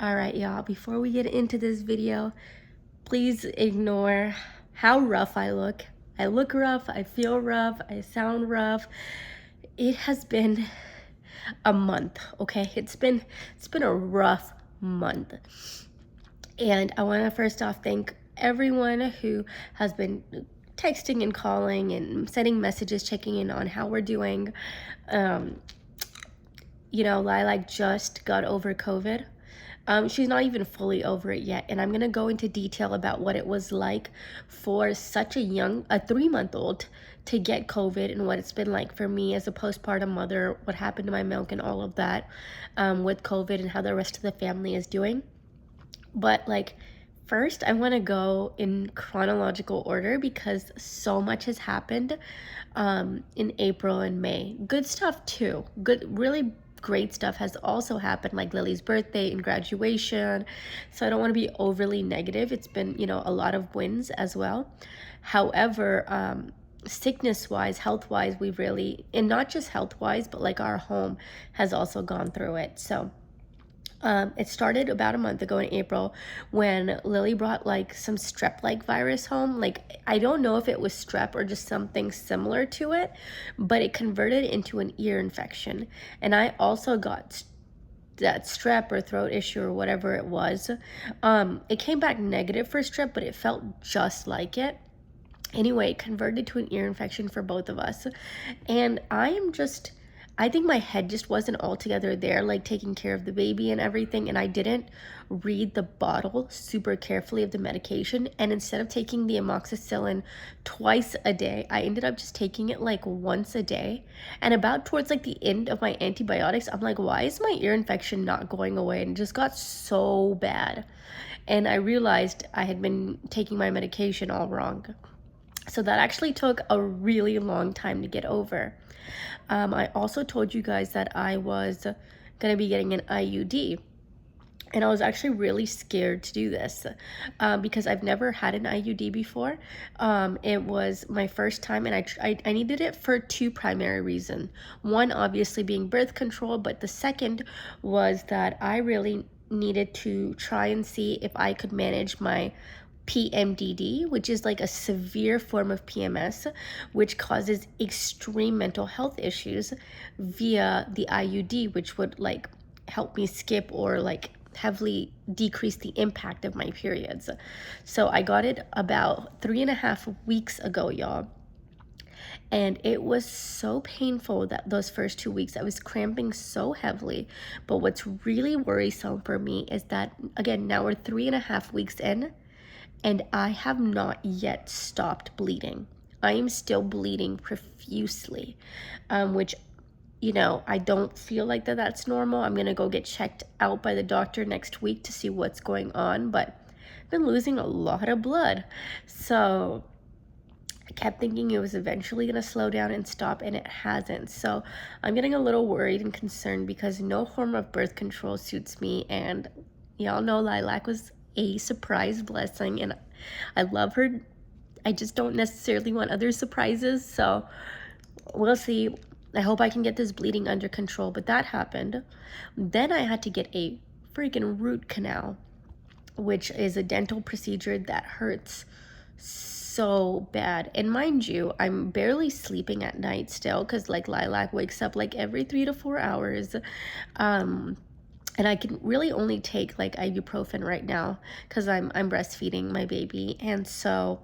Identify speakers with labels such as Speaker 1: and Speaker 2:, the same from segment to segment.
Speaker 1: All right, y'all, before we get into this video, please ignore how rough I look. I look rough, I feel rough, I sound rough. It has been a month, okay? It's been a rough month. And I want to first off thank everyone who has been texting and calling and sending messages, checking in on how we're doing. Lilac just got over COVID. She's not even fully over it yet, and I'm gonna go into detail about what it was like for such a 3-month-old to get COVID and what it's been like for me as a postpartum mother, what happened to my milk and all of that with COVID, and how the rest of the family is doing. But first, I want to go in chronological order because so much has happened in April and May. Good stuff too. Really great stuff has also happened, like Lily's birthday and graduation. So I don't want to be overly negative. It's been, a lot of wins as well. However, sickness-wise, health-wise, and not just health-wise, but like our home has also gone through it. So it started about a month ago in April when Lily brought some strep-like virus home. I don't know if it was strep or just something similar to it, but it converted into an ear infection. And I also got that strep or throat issue or whatever it was. It came back negative for strep, but it felt just like it. Anyway, it converted to an ear infection for both of us. And I think my head just wasn't altogether there, taking care of the baby and everything. And I didn't read the bottle super carefully of the medication. And instead of taking the amoxicillin twice a day, I ended up just taking it once a day. And about towards the end of my antibiotics, I'm like, why is my ear infection not going away? And it just got so bad. And I realized I had been taking my medication all wrong. So that actually took a really long time to get over. I also told you guys that I was going to be getting an IUD. And I was actually really scared to do this because I've never had an IUD before. It was my first time, and I needed it for two primary reasons. One, obviously, being birth control, but the second was that I really needed to try and see if I could manage my PMDD, which is a severe form of PMS, which causes extreme mental health issues, via the IUD, which would help me skip or heavily decrease the impact of my periods. So I got it about 3.5 weeks ago, y'all. And it was so painful that those first 2 weeks I was cramping so heavily. But what's really worrisome for me is that, again, now we're 3.5 weeks in, and I have not yet stopped bleeding. I am still bleeding profusely, which, I don't feel like that's normal. I'm going to go get checked out by the doctor next week to see what's going on, but I've been losing a lot of blood. So I kept thinking it was eventually going to slow down and stop, and it hasn't. So I'm getting a little worried and concerned because no form of birth control suits me, and y'all know Lilac was a surprise blessing, and I love her. I just don't necessarily want other surprises, so we'll see. I hope I can get this bleeding under control, but that happened. Then I had to get a freaking root canal, which is a dental procedure that hurts so bad. And mind you, I'm barely sleeping at night still because Lilac wakes up every 3 to 4 hours. And I can really only take ibuprofen right now because I'm breastfeeding my baby. And so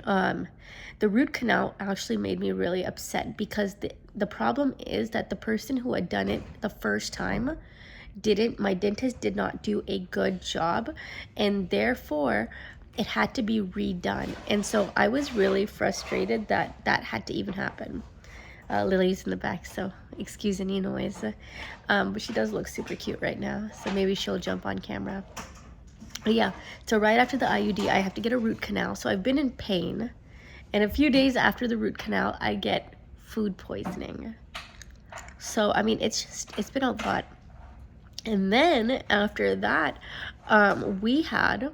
Speaker 1: the root canal actually made me really upset because the problem is that the person who had done it the first time my dentist did not do a good job, and therefore it had to be redone. And so I was really frustrated that had to even happen. Lily's in the back, so excuse any noise. But she does look super cute right now, so maybe she'll jump on camera. But yeah, so right after the IUD, I have to get a root canal. So I've been in pain, and a few days after the root canal, I get food poisoning. So, I mean, it's been a lot. And then after that, we had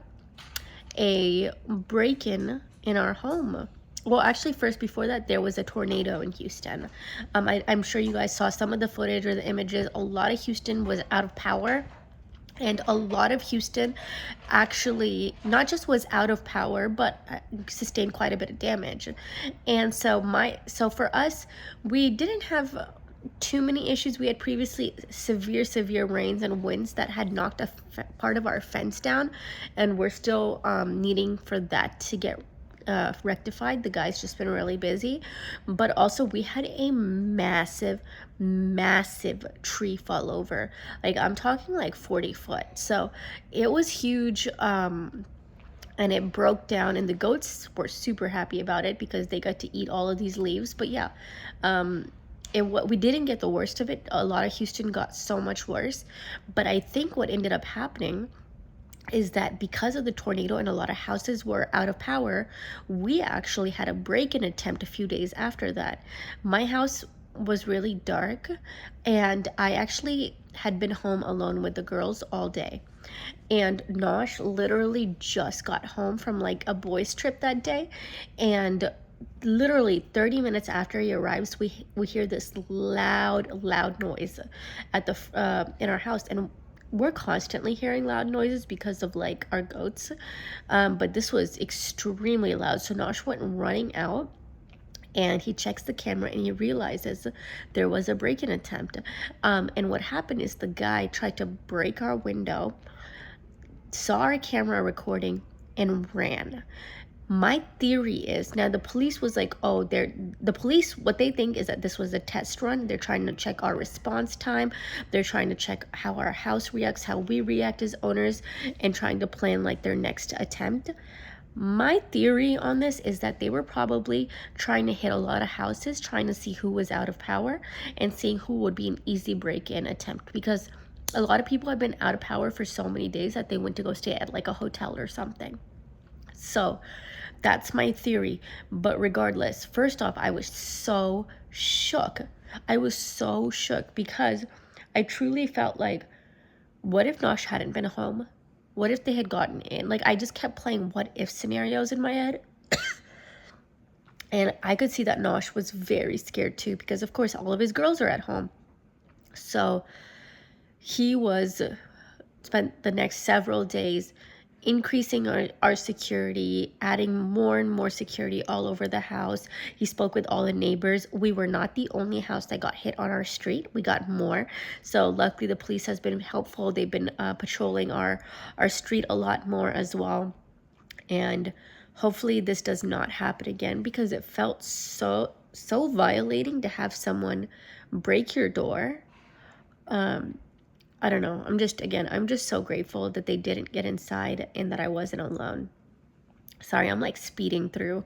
Speaker 1: a break-in our home. Well, actually, first, before that, there was a tornado in Houston. I'm sure you guys saw some of the footage or the images. A lot of Houston was out of power. And a lot of Houston actually not just was out of power, but sustained quite a bit of damage. And so for us, we didn't have too many issues. We had previously severe rains and winds that had knocked part of our fence down, and we're still needing for that to get rectified. The guy's just been really busy. But also we had a massive tree fall over. Like, I'm talking like 40 foot. So it was huge. And it broke down, and the goats were super happy about it because they got to eat all of these leaves. But yeah, we didn't get the worst of it. A lot of Houston got so much worse. But I think what ended up happening is that because of the tornado and a lot of houses were out of power, we actually had a break-in attempt a few days after that. My house was really dark, and I actually had been home alone with the girls all day. And Nosh literally just got home from like a boys' trip that day, and literally 30 minutes after he arrives, we hear this loud noise at the in our house. And we're constantly hearing loud noises because of like our goats, but this was extremely loud. So Nosh went running out, and he checks the camera and he realizes there was a break-in attempt. And what happened is the guy tried to break our window, saw our camera recording, and ran. My theory is, now the police was like, oh, the police, what they think is that this was a test run. They're trying to check our response time. They're trying to check how our house reacts, how we react as owners, and trying to plan like their next attempt. My theory on this is that they were probably trying to hit a lot of houses, trying to see who was out of power and seeing who would be an easy break-in attempt, because a lot of people have been out of power for so many days that they went to go stay at like a hotel or something. So that's my theory. But regardless, first off, I was so shook. I was so shook because I truly felt like, what if Nosh hadn't been home? What if they had gotten in? Like, I just kept playing what if scenarios in my head. And I could see that Nosh was very scared too, because of course all of his girls are at home. So he spent the next several days increasing our security, adding more and more security all over the house. He spoke with all the neighbors. We were not the only house that got hit on our street. We got more. So luckily the police has been helpful. They've been patrolling our street a lot more as well. And hopefully this does not happen again, because it felt so violating to have someone break your door. I don't know. I'm just so grateful that they didn't get inside and that I wasn't alone. Sorry, I'm like speeding through,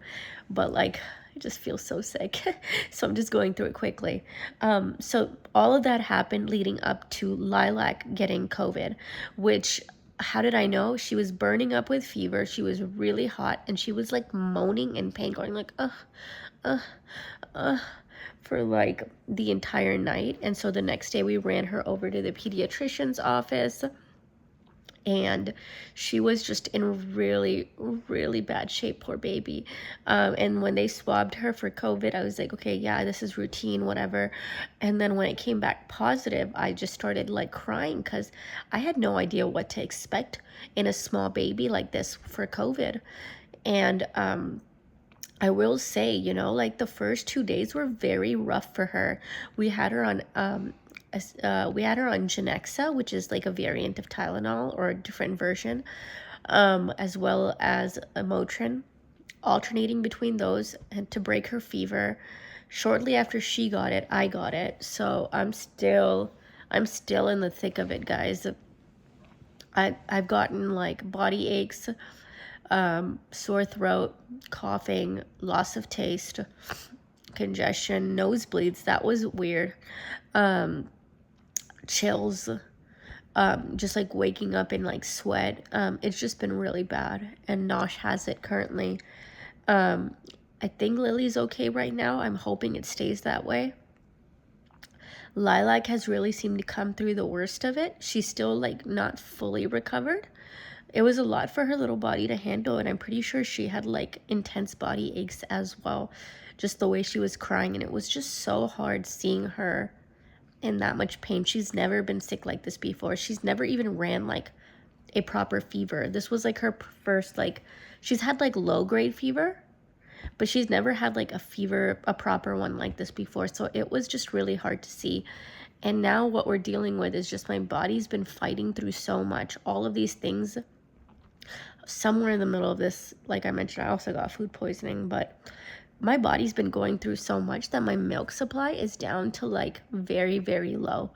Speaker 1: but like I just feel so sick. So I'm just going through it quickly. So all of that happened leading up to Lilac getting COVID, which, how did I know? She was burning up with fever. She was really hot, and she was like moaning in pain, going like, ugh, for like the entire night. And so the next day we ran her over to the pediatrician's office, and she was just in really bad shape, poor baby. And when they swabbed her for COVID, I was like, okay, yeah, this is routine, whatever. And then when it came back positive, I just started like crying, because I had no idea what to expect in a small baby like this for COVID. And I will say, like the first 2 days were very rough for her. We had her on Genexa, which is like a variant of Tylenol or a different version, as well as a Motrin, alternating between those, and to break her fever. Shortly after she got it, I got it. So I'm still in the thick of it, guys. I've gotten like body aches, sore throat, coughing, loss of taste, congestion, nosebleeds. That was weird. Chills, just like waking up in like sweat. It's just been really bad, and Nosh has it currently. I think Lily's okay right now. I'm hoping it stays that way. Lilac has really seemed to come through the worst of it. She's still like not fully recovered. It was a lot for her little body to handle, and I'm pretty sure she had like intense body aches as well, just the way she was crying. And it was just so hard seeing her in that much pain. She's never been sick like this before. She's never even ran like a proper fever. This was like her first, like, she's had like low grade fever, but she's never had like a fever, a proper one like this before. So it was just really hard to see. And now what we're dealing with is just my body's been fighting through so much. All of these things, somewhere in the middle of this, like I mentioned, I also got food poisoning, but my body's been going through so much that my milk supply is down to like very, very low.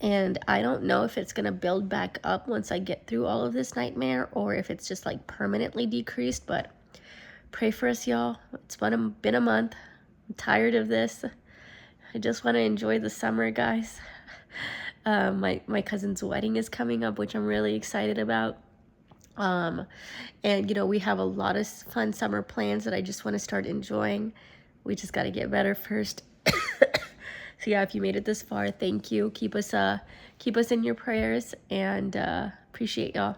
Speaker 1: And I don't know if it's gonna build back up once I get through all of this nightmare, or if it's just like permanently decreased. But pray for us, y'all. It's been a month. I'm tired of this. I just want to enjoy the summer, guys. My cousin's wedding is coming up, which I'm really excited about. And you know, we have a lot of fun summer plans that I just want to start enjoying. We just got to get better first. So yeah, if you made it this far, thank you. Keep us in your prayers, and appreciate y'all.